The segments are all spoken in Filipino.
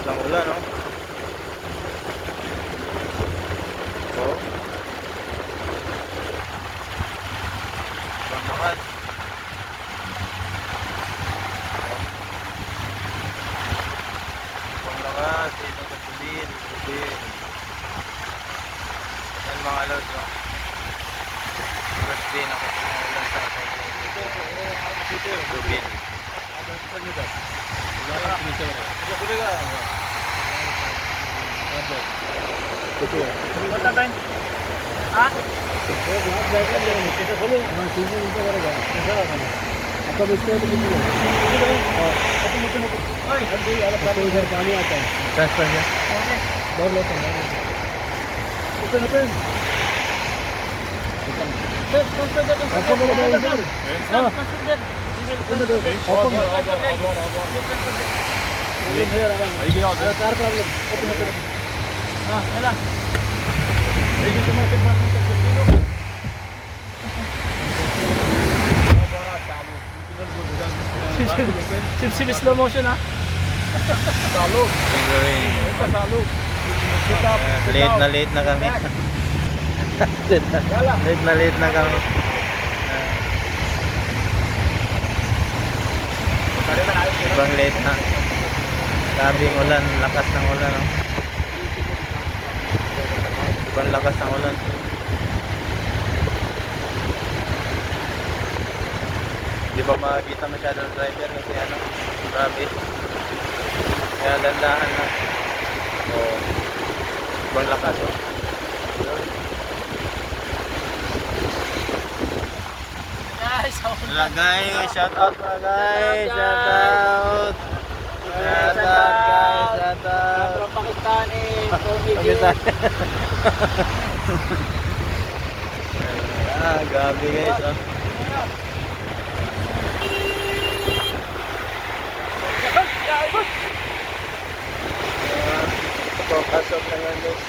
ng ulan, no? So, ibang lakas. Ibang lakas, ibang gasolin, tubig. Yan mga lods, no? First day na kasi ng ulan sa atin. Tubig. Sim slow motion ha. Late na kami. late na kami. Ibang late na. Sabing ulan, lakas ng ulan, no? Ibang lakas ng ulan. Hindi pa makikita masyado ng driver kasi ano, grabe. Kaya dandahan na. So, ibang lakas, oh. Wala guys, shout out mga guys, shout out. Shout out guys, shout out. From Pakistani, Pakistan. Gabi guys, oh. Papasok na yan guys.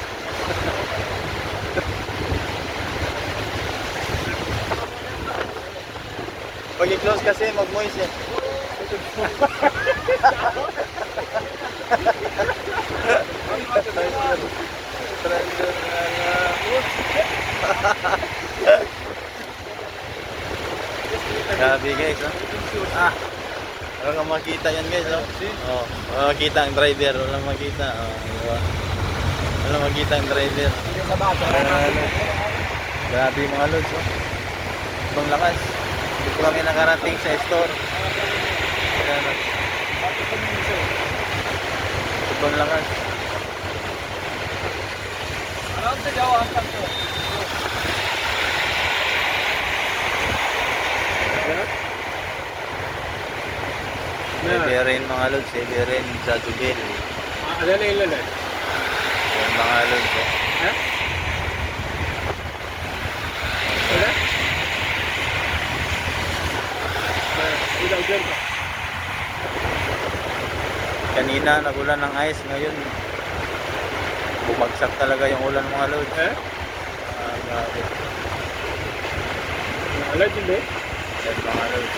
Pag i-close kasi mag-moist eh. Grabe guys, oh. Walang makita yan guys, oh. Oh, walang makita ang driver, walang makita. Oh, diba? Walang makita ang driver. Grabe mga lods, oh. Ibang lakas. Dito kami nakarating sa store. Ayan, oh. Ibang lakas. Heavy rain mga lods, heavy rain sa Tugel. Yan mga lods, oh. Kanina nagulan ng ice, ngayon bumagsak talaga yung ulan mga lods. Grabe. Yan mga lods.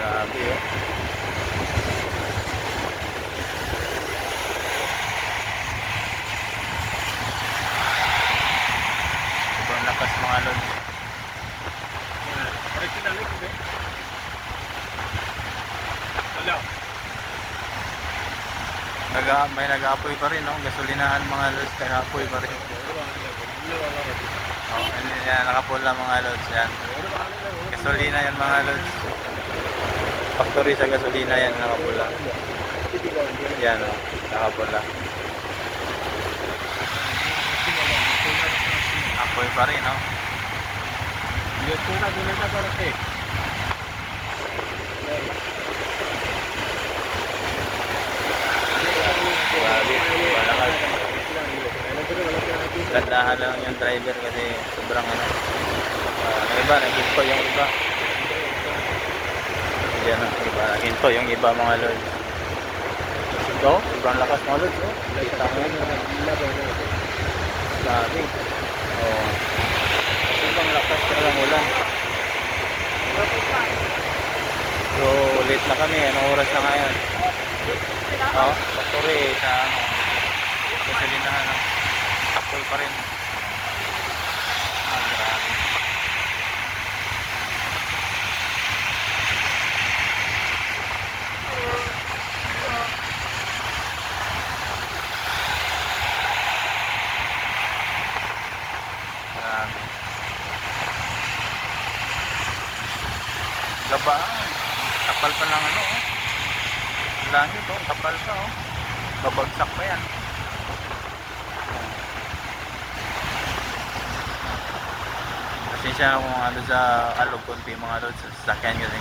Grabe, oh. Ibang lakas mga lods. May nag-aapoy pa rin, no? Gasolinahan mga lods, nag-aapoy pa rin. Oh, yan, nakapula mga lods, yan. Gasolina yan mga lods. Factory sa gasolina yan, nakapula. Yan, oh, nakapula. Apoy pa rin, no? Grabe, malakas. Gandahan lang yung driver kasi sobrang ano. Yung iba, nag-hinto yung iba. Yan na, iba, nag-hinto yung iba mga lods. Ito, ibang lakas mga lods. Kita mo yun. Grabe. Oh. Ibang lakas talagang ulan. late na kami. Anong oras na ngayon? Oo, factory sa ano. Sa linahan, no? Full pa rin. Grabe. Grabe. Gabaan. Kapal pa lang ano, oh. Langit, oh. Kapal pa, oh. Babagsak pa yan. Kasi siya kung ano sa alog konti mga lods sa sasakyan kasi